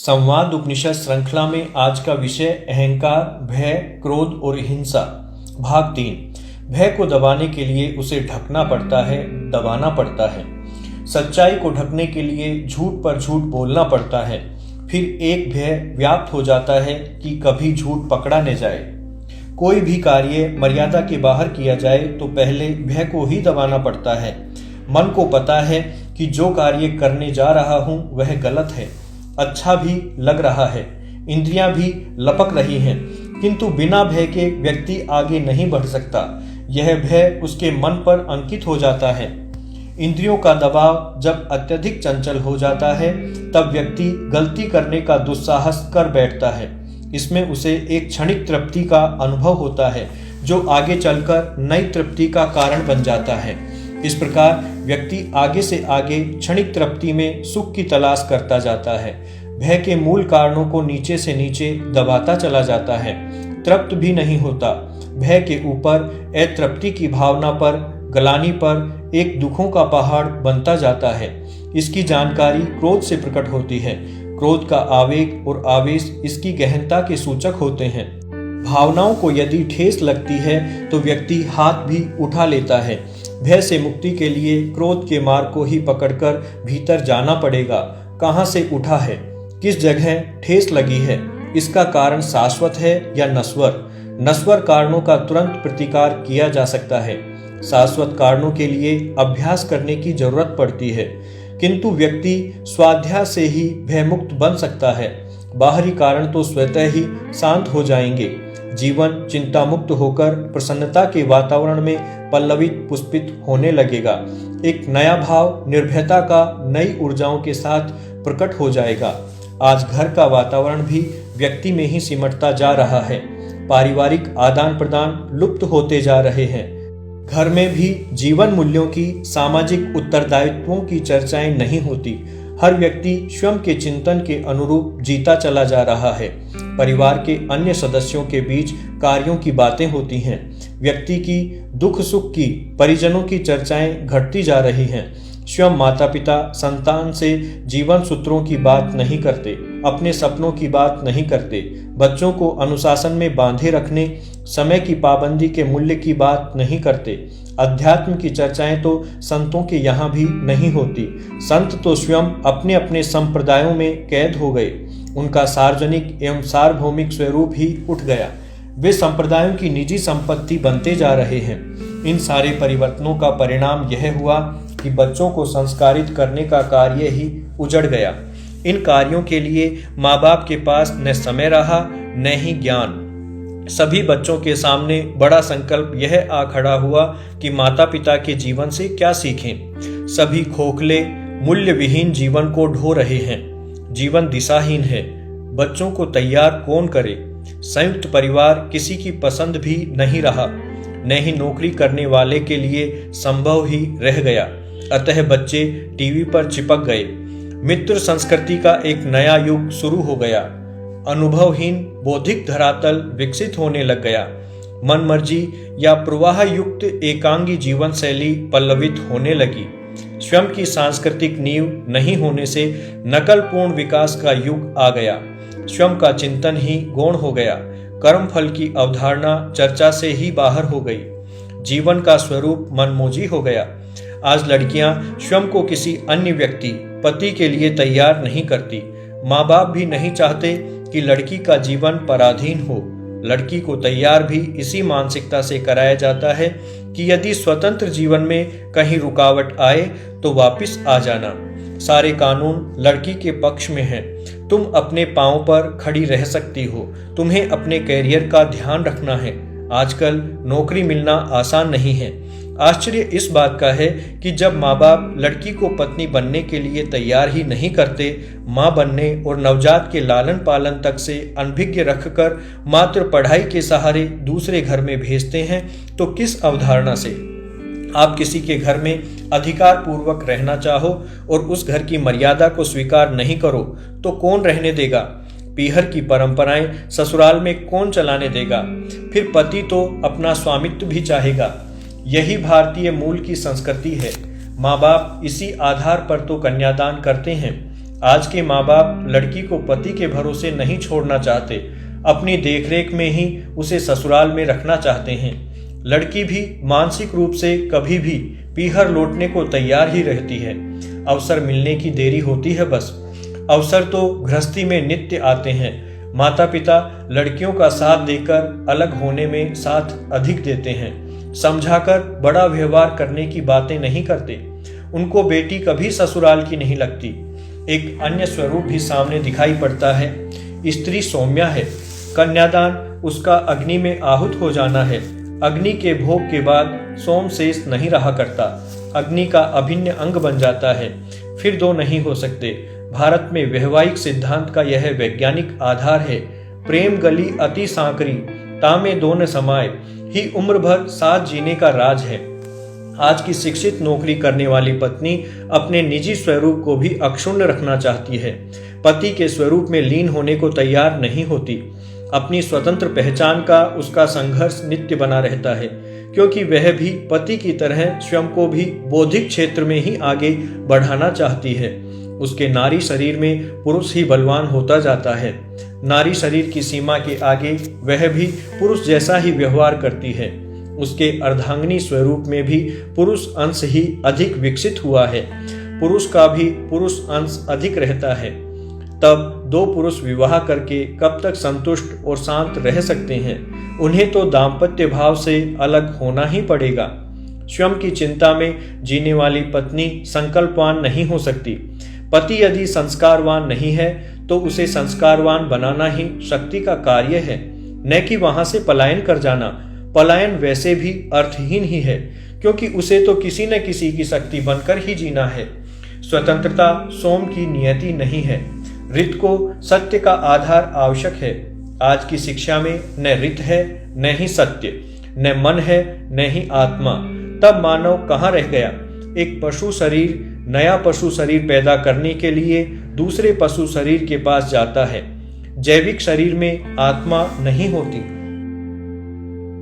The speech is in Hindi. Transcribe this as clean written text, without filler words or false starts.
संवाद उपनिषद श्रृंखला में आज का विषय अहंकार, भय, क्रोध और हिंसा। भाग 3। भय को दबाने के लिए उसे ढकना पड़ता है, दबाना पड़ता है। सच्चाई को ढकने के लिए झूठ पर झूठ बोलना पड़ता है। फिर एक भय व्याप्त हो जाता है कि कभी झूठ पकड़ा न जाए। कोई भी कार्य मर्यादा के बाहर किया जाए तो पहले भय को ही दबाना पड़ता है। मन को पता है कि जो कार्य करने जा रहा हूं वह गलत है, अच्छा भी लग रहा है, इंद्रियां भी लपक रही हैं, किंतु बिना भय के व्यक्ति आगे नहीं बढ़ सकता। यह भय उसके मन पर अंकित हो जाता है। इंद्रियों का दबाव जब अत्यधिक चंचल हो जाता है तब व्यक्ति गलती करने का दुस्साहस कर बैठता है। इसमें उसे एक क्षणिक तृप्ति का अनुभव होता है जो आगे चलकर नई तृप्ति का कारण बन जाता है। इस प्रकार व्यक्ति आगे से आगे क्षणिक तृप्ति में सुख की तलाश करता जाता है। भय के मूल कारणों को नीचे से नीचे दबाता चला जाता है, तृप्त भी नहीं होता। भय के ऊपर अतृप्ति की भावना पर, गलानी पर एक दुखों का पहाड़ बनता जाता है। इसकी जानकारी क्रोध से प्रकट होती है। क्रोध का आवेग और आवेश इसकी गहनता के सूचक होते हैं। भावनाओं को यदि ठेस लगती है तो व्यक्ति हाथ भी उठा लेता है। भय से मुक्ति के लिए क्रोध के मार्ग को ही पकड़कर भीतर जाना पड़ेगा। कहाँ से उठा है, किस जगह ठेस लगी है, इसका कारण शाश्वत है या नश्वर। नश्वर कारणों का तुरंत प्रतिकार किया जा सकता है। शाश्वत कारणों के लिए अभ्यास करने की जरूरत पड़ती है, किंतु व्यक्ति स्वाध्याय से ही भयमुक्त बन सकता है। बाहरी कारण तो स्वतः ही शांत हो जाएंगे। जीवन चिंता मुक्त होकर प्रसन्नता के वातावरण में पल्लवित पुष्पित होने लगेगा। एक नया भाव निर्भयता का नई ऊर्जाओं के साथ प्रकट हो जाएगा। आज घर का वातावरण भी व्यक्ति में ही सिमटता जा रहा है। पारिवारिक आदान प्रदान लुप्त होते जा रहे हैं। घर में भी जीवन मूल्यों की, सामाजिक उत्तरदायित्वों की चर्चाएं नहीं होती। हर व्यक्ति स्वयं के चिंतन के अनुरूप जीता चला जा रहा है। परिवार के अन्य सदस्यों के बीच कार्यों की बातें होती हैं। व्यक्ति की दुख सुख की, परिजनों की चर्चाएं घटती जा रही हैं। स्वयं माता पिता संतान से जीवन सूत्रों की बात नहीं करते, अपने सपनों की बात नहीं करते, बच्चों को अनुशासन में बांधे रखने, समय की पाबंदी के मूल्य की बात नहीं करते। अध्यात्म की चर्चाएं तो संतों के यहाँ भी नहीं होती। संत तो स्वयं अपने अपने संप्रदायों में कैद हो गए। उनका सार्वजनिक एवं सार्वभौमिक स्वरूप ही उठ गया। वे संप्रदायों की निजी संपत्ति बनते जा रहे हैं। इन सारे परिवर्तनों का परिणाम यह हुआ कि बच्चों को संस्कारित करने का कार्य ही उजड़ गया। इन कार्यों के लिए माँ बाप के पास न समय रहा न ही ज्ञान। सभी बच्चों के सामने बड़ा संकल्प यह आ खड़ा हुआ कि माता पिता के जीवन से क्या सीखें। सभी खोखले, मूल्य विहीन जीवन को ढो रहे हैं। जीवन दिशाहीन है। बच्चों को तैयार कौन करे। संयुक्त परिवार किसी की पसंद भी नहीं रहा, न ही नौकरी करने वाले के लिए संभव ही रह गया। अतः बच्चे टीवी पर चिपक गए। मित्र संस्कृति का एक नया युग शुरू हो गया। अनुभवहीन बौद्धिक धरातल विकसित होने लग गया। मनमर्जी या प्रवाह युक्त एकांगी जीवन शैली पल्लवित होने लगी। स्वयं की सांस्कृतिक नींव नहीं होने से नकलपूर्ण विकास का युग आ गया। स्वयं का चिंतन ही गौण हो गया। कर्मफल की अवधारणा चर्चा से ही बाहर हो गई। जीवन का स्वरूप मनमोजी हो गया। आज लड़कियां स्वयं को किसी अन्य व्यक्ति, पति के लिए तैयार नहीं करती। माँ बाप भी नहीं चाहते कि लड़की का जीवन पराधीन हो। लड़की को तैयार भी इसी मानसिकता से कराया जाता है कि यदि स्वतंत्र जीवन में कहीं रुकावट आए तो वापस आ जाना। सारे कानून लड़की के पक्ष में हैं। तुम अपने पांव पर खड़ी रह सकती हो। तुम्हें अपने कैरियर का ध्यान रखना है। आजकल नौकरी मिलना आसान नहीं है। आश्चर्य इस बात का है कि जब माँ बाप लड़की को पत्नी बनने के लिए तैयार ही नहीं करते, माँ बनने और नवजात के लालन पालन तक से अनभिज्ञ रखकर मात्र पढ़ाई के सहारे दूसरे घर में भेजते हैं, तो किस अवधारणा से आप किसी के घर में अधिकार पूर्वक रहना चाहो और उस घर की मर्यादा को स्वीकार नहीं करो तो कौन रहने देगा। पीहर की परंपराएं ससुराल में कौन चलाने देगा। फिर पति तो अपना स्वामित्व भी चाहेगा। यही भारतीय मूल की संस्कृति है। माँ बाप इसी आधार पर तो कन्यादान करते हैं। आज के माँ बाप लड़की को पति के भरोसे नहीं छोड़ना चाहते, अपनी देखरेख में ही उसे ससुराल में रखना चाहते हैं। लड़की भी मानसिक रूप से कभी भी पीहर लौटने को तैयार ही रहती है। अवसर मिलने की देरी होती है बस। अवसर तो गृहस्थी में नित्य आते हैं। माता पिता लड़कियों का साथ देकर अलग होने में साथ अधिक देते हैं। समझाकर बड़ा व्यवहार करने की बातें नहीं करते। उनको बेटी कभी ससुराल की नहीं लगती। एक अन्य स्वरूप भी सामने दिखाई पड़ता है। स्त्री सौम्या है। कन्यादान उसका अग्नि में आहूत हो जाना है। अग्नि के भोग के बाद सोम शेष नहीं रहा करता, अग्नि का अभिन्न अंग बन जाता है, फिर दो नहीं हो सकते। भारत में वैवाहिक सिद्धांत का यह वैज्ञानिक आधार है। प्रेम गली अति सांकरी, तामे दोन समाये ही उम्र भर साथ जीने का राज है। आज की शिक्षित नौकरी करने वाली पत्नी अपने निजी स्वरूप को भी अक्षुण्ण रखना चाहती है, पति के स्वरूप में लीन होने को तैयार नहीं होती। अपनी स्वतंत्र पहचान का उसका संघर्ष नित्य बना रहता है, क्योंकि वह भी पति की तरह स्वयं को भी बौद्धिक क्षेत्र में ही आगे बढ़ाना चाहती है। उसके नारी शरीर में पुरुष ही बलवान होता जाता है। नारी शरीर की सीमा के आगे वह भी पुरुष जैसा ही व्यवहार करती है। उसके अर्धांगिनी स्वरूप में भी पुरुष अंश ही अधिक विकसित हुआ है। पुरुष का भी पुरुष अंश अधिक रहता है। तब दो पुरुष विवाह करके कब तक संतुष्ट और शांत रह सकते हैं? उन्हें तो दाम्पत्य भाव से अलग होना ही पड़ेगा। स्वयं की चिंता में जीने वाली पत्नी संकल्पवान नहीं हो सकती। पति यदि संस्कारवान नहीं है तो उसे संस्कारवान बनाना ही शक्ति का कार्य है, न कि वहां से पलायन कर जाना। पलायन वैसे भी अर्थहीन ही है, क्योंकि उसे तो किसी न किसी की शक्ति बनकर ही जीना है। स्वतंत्रता सोम की नियति नहीं है। रित को सत्य का आधार आवश्यक है। आज की शिक्षा में न रित है न ही सत्य, न मन है न ही आत्मा। तब मानव कहाँ रह गया? एक पशु शरीर नया पशु शरीर पैदा करने के लिए दूसरे पशु शरीर के पास जाता है। जैविक शरीर में आत्मा नहीं होती।